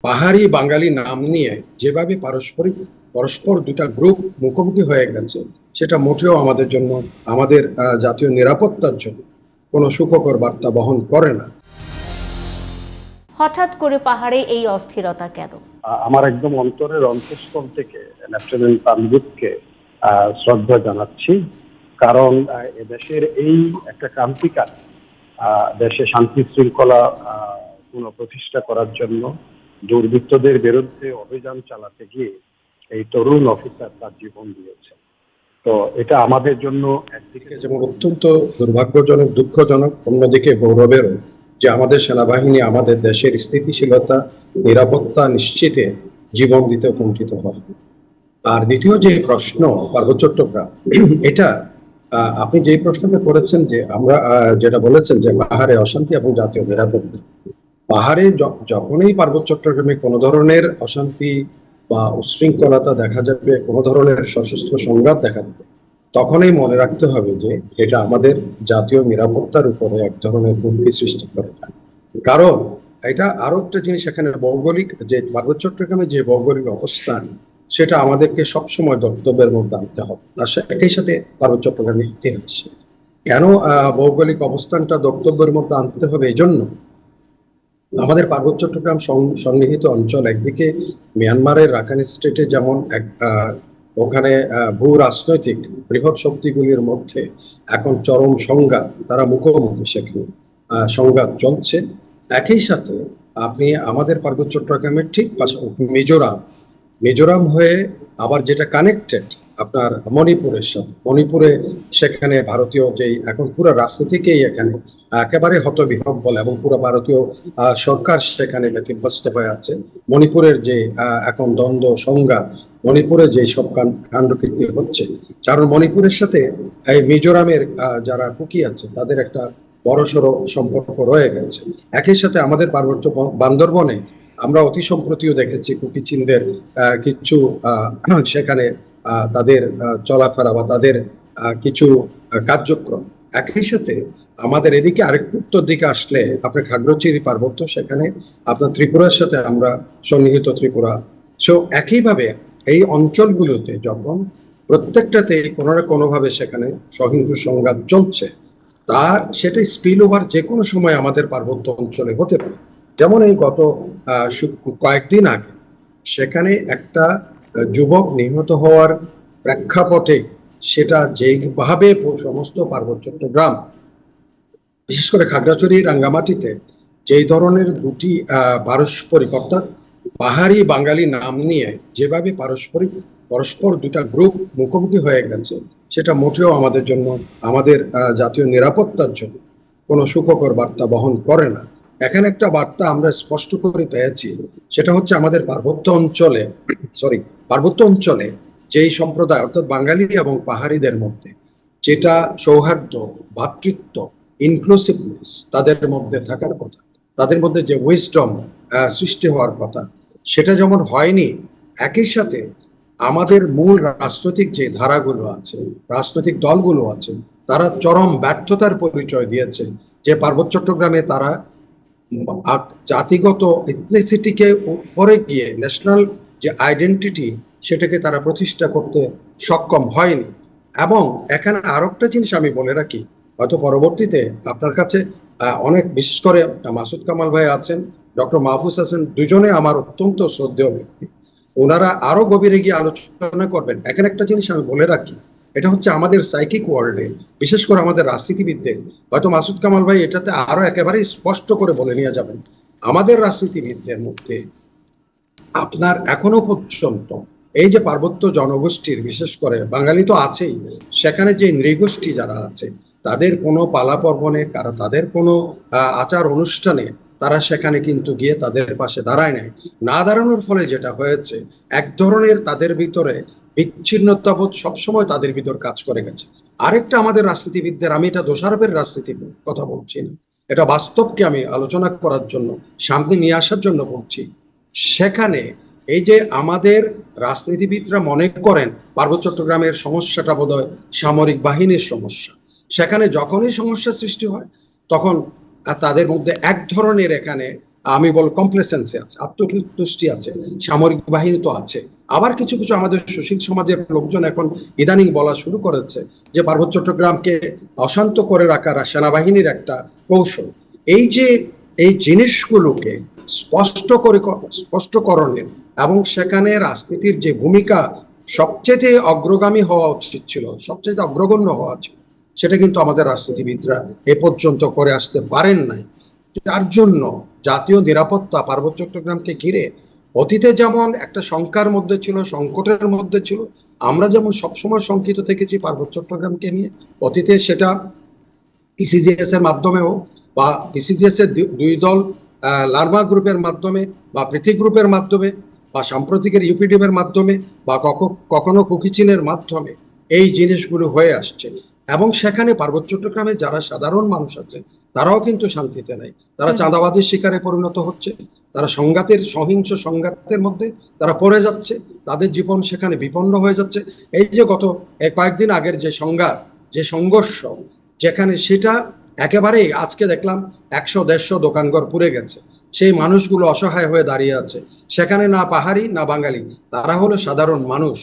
পাহাড়ি বাঙালি নাম নিয়ে যেভাবে পরস্পর দুটা গ্রুপ মুখোমুখি হয়ে গেছে, সেটা মোটেও আমাদের জন্য, আমাদের জাতীয় নিরাপত্তার জন্য কোনো সুখকর বার্তা বহন করে না। হঠাৎ করে পাহাড়ে এই অস্থিরতা কেন? আমার একদম অন্তরের অন্তঃস্থল থেকে লেফটেন্যান্ট তানভীরকে শ্রদ্ধা জানাচ্ছি, কারণ এদেশের এই একটা ক্রান্তিকাল দেশে শান্তি শৃঙ্খলা পুনঃপ্রতিষ্ঠা করার জন্য দুর্বৃত্তদের বিরুদ্ধে অভিযান চালাতে গিয়ে এই তরুণ অফিসার তার জীবন দিয়েছে। তো এটা আমাদের জন্য একদিকে যেমন অত্যন্ত দুর্ভাগ্যজনক, দুঃখজনক, অন্যদিকে গৌরবেরও যে আমাদের সেনাবাহিনী আমাদের দেশের স্থিতিশীলতা, নিরাপত্তা নিশ্চিতে জীবন দিতে কুণ্ঠিত হয়। আর দ্বিতীয় যে প্রশ্ন, পার্বত্য চট্টগ্রাম, এটা আপনি যে প্রশ্নটা করেছেন, যে আমরা যেটা বলেছেন যে পাহাড়ে অশান্তি এবং জাতীয় নিরাপত্তা, পাহাড়ে যখনই পার্বত্য চট্টগ্রামে কোনো ধরনের অশান্তি বা উচ্ছৃঙ্খলতা দেখা যাবে, কোনো ধরনের সশস্ত্র সংঘাত দেখা যাবে, তখনই মনে রাখতে হবে যে এটা আমাদের জাতীয় নিরাপত্তার উপরে এক ধরনের হুমকি সৃষ্টি করে যায়। কারণ এটা আরো একটা জিনিস, এখানে ভৌগোলিক যে পার্বত্য চট্টগ্রামে যে ভৌগোলিক অবস্থান, সেটা আমাদেরকে সবসময় বক্তব্যের মধ্যে আনতে হবে। তার একই সাথে পার্বত্য চট্টগ্রামের ইতিহাস কেন ভৌগোলিক অবস্থানটা বক্তব্যের মধ্যে আনতে হবে, এই জন্য আমাদের পার্বত্য চট্টগ্রাম সন্নিহিত অঞ্চল, একদিকে মিয়ানমারের রাখাইন স্টেটে যেমন ওখানে ভূ রাজনৈতিক বৃহৎ শক্তিগুলির মধ্যে এখন চরম সংঘাত, তারা মুখোমুখি, সেখানে সংঘাত চলছে। একই সাথে আপনি আমাদের পার্বত্য চট্টগ্রামের ঠিক পাশে মিজোরাম হয়ে আবার যেটা কানেক্টেড আপনার মণিপুরের সাথে, মণিপুরে সেখানে ভারতীয় যেই এখন পুরো রাজনীতিকেই এখানে একেবারে হতবিহ্বল, এবং পুরো ভারতীয় সরকার সেখানে ব্যতিব্যস্ত হয়ে আছে। মণিপুরের যে এখন দ্বন্দ্ব সংঘাত, মণিপুরে যে সব কাণ্ডকীর্তি হচ্ছে, কারণ মণিপুরের সাথে এই মিজোরামের যারা কুকি আছে তাদের একটা বড়সড় সম্পর্ক রয়ে গেছে। একই সাথে আমাদের পার্বত্য বান্দরবনে আমরা অতি সম্প্রতিও দেখেছি কুকি চীনদের কিছু সেখানে তাদের চলাফেরা বা তাদের কিছু কার্যক্রম। একই সাথে আমাদের এদিকে আরেকটু উত্তর দিকে আসলে আপনার খাগড়াছড়ি পার্বত্য, সেখানে আপনার ত্রিপুরার সাথে আমরা সন্নিহিত ত্রিপুরা। সো একইভাবে এই অঞ্চলগুলোতে যখন প্রত্যেকটাতে কোনো না কোনোভাবে সেখানে সহিংস সংঘাত চলছে, সেটা স্পিল ওভার যে কোনো সময় আমাদের পার্বত্য অঞ্চলে হতে পারে। যেমন এই গত কয়েকদিন আগে সেখানে একটা যুবক নিহত হওয়ার প্রেক্ষাপটে, সেটা যেভাবে সমস্ত পার্বত্য চট্টগ্রাম, বিশেষ করে খাগড়াছড়ি রাঙ্গামাটিতে যেই ধরনের দুটি পারস্পরিক, অর্থাৎ পাহাড়ি বাঙালি নাম নিয়ে যেভাবে পরস্পর দুটা গ্রুপ মুখোমুখি হয়ে গেছে, সেটা মোটেও আমাদের জন্য, আমাদের জাতীয় নিরাপত্তার জন্য কোনো সুখকর বার্তা বহন করে না। এখানে একটা বার্তা আমরা স্পষ্ট করে পেয়েছি, সেটা হচ্ছে আমাদের পার্বত্য অঞ্চলে যেই সম্প্রদায়, অর্থাৎ বাঙালি এবং পাহাড়িদের মধ্যে যেটা সৌহার্দ্য, ভ্রাতৃত্ব, ইনক্লুসিভনেস তাদের মধ্যে থাকার কথা, তাদের মধ্যে যে উইজডম সৃষ্টি হওয়ার কথা, সেটা যেমন হয়নি। একই সাথে আমাদের মূল রাজনৈতিক যে ধারাগুলো আছে, রাজনৈতিক দলগুলো আছে, তারা চরম ব্যর্থতার পরিচয় দিয়েছে যে পার্বত্য চট্টগ্রামে তারা জাতিগত এথনিসিটিকে উপরে গিয়ে ন্যাশনাল যে আইডেন্টিটি, সেটাকে তারা প্রতিষ্ঠা করতে সক্ষম হয়নি। এবং এখানে আরো একটা জিনিস আমি বলে রাখি, হয়তো পরবর্তীতে আপনার কাছে অনেক, বিশেষ করে মাসুদ কামাল ভাই আছেন, ডক্টর মাহফুজ হাসান, দুজনে আমার অত্যন্ত শ্রদ্ধেয় ব্যক্তি, ওনারা আরো গভীরে গিয়ে আলোচনা করবেন। এখানে একটা জিনিস আমি বলে রাখি, এটা হচ্ছে আমাদের সাইকিক ওয়ার্ল্ডে, বিশেষ করে আমাদের রাজনীতিবিদদের, হয়তো মাসুদ কামাল ভাই এটাতে আরো একেবারে স্পষ্ট করে বলে নিয়ে যাবেন, আমাদের রাজনীতিবিদদের মধ্যে আপনার এখনো পর্যন্ত এই যে পার্বত্য জনগোষ্ঠীর, বিশেষ করে বাঙালি তো আছেই, সেখানে যে নৃগোষ্ঠী যারা আছে, তাদের কোনো পালা পর্বণে, তাদের কোনো আচার অনুষ্ঠানে তারা সেখানে কিন্তু গিয়ে তাদের পাশে দাঁড়ায় নাই। না দাঁড়ানোর ফলে যেটা হয়েছে, এক ধরনের তাদের ভিতরে বিচ্ছিন্নতাবোধ সবসময় তাদের ভিতর কাজ করে গেছে। আরেকটা আমাদের রাজনীতিবিদদের, আমি এটা দোষারোপের রাজনীতির কথা বলছি না, এটা বাস্তবকে আমি আলোচনা করার জন্য, সামনে নিয়ে আসার জন্য বলছি। সেখানে এই যে আমাদের রাজনীতিবিদরা মনে করেন পার্বত্য চট্টগ্রামের সমস্যাটা বোধহয় সামরিক বাহিনীর সমস্যা, সেখানে যখনই সমস্যা সৃষ্টি হয় তখন তাদের মধ্যে এক ধরনের এখানে আমি বল কমপ্লেসেন্সি আছে, আত্মতুষ্টি আছে, সামরিক বাহিনী তো আছে। আবার কিছু কিছু আমাদের সুশীল সমাজের লোকজন এখন ইদানিং বলা শুরু করেছে যে পার্বত্য চট্টগ্রামকে অশান্ত করে রাখার সেনাবাহিনীর একটা কৌশল। এই জিনিসগুলোকে স্পষ্টকরণের এবং সেখানে রাজনীতির যে ভূমিকা সবচেয়ে অগ্রগামী হওয়া উচিত ছিল, সবচেয়ে অগ্রগণ্য হওয়া ছিল, সেটা কিন্তু আমাদের রাজনীতিবিদরা এ পর্যন্ত করে আসতে পারেন নাই। যার জন্য জাতীয় নিরাপত্তা পার্বত্য চট্টগ্রামকে ঘিরে অতীতে যেমন একটা শঙ্কার মধ্যে ছিল, সংকটের মধ্যে ছিল, আমরা যেমন সবসময় শঙ্কিত থেকেছি পার্বত্য চট্টগ্রামকে নিয়ে, অতীতে সেটা পিসিজিএস এর মাধ্যমে হোক বা পিসিজিএস এর দুই দল লার্মা গ্রুপের মাধ্যমে বা প্রীতি গ্রুপের মাধ্যমে বা সাম্প্রতিকের ইউপিডিএফ এর মাধ্যমে বা কখনো কুকিচিনের মাধ্যমে এই জিনিসগুলো হয়ে আসছে। এবং সেখানে পার্বত্য চট্টগ্রামে যারা সাধারণ মানুষ আছে তারাও কিন্তু শান্তিতে নাই, তারা চাঁদাবাদের শিকারে পরিণত হচ্ছে, তারা সহিংস সংঘাতের মধ্যে তারা পড়ে যাচ্ছে, তাদের জীবন সেখানে বিপন্ন হয়ে যাচ্ছে। এই যে গত কয়েকদিন আগের যে সংঘাত, যে সংঘর্ষ, যেখানে সেটা একেবারেই আজকে দেখলাম 100-150 দোকানঘর পুড়ে গেছে, সেই মানুষগুলো অসহায় হয়ে দাঁড়িয়ে আছে। সেখানে না পাহাড়ি না বাঙালি, তারা হলো সাধারণ মানুষ।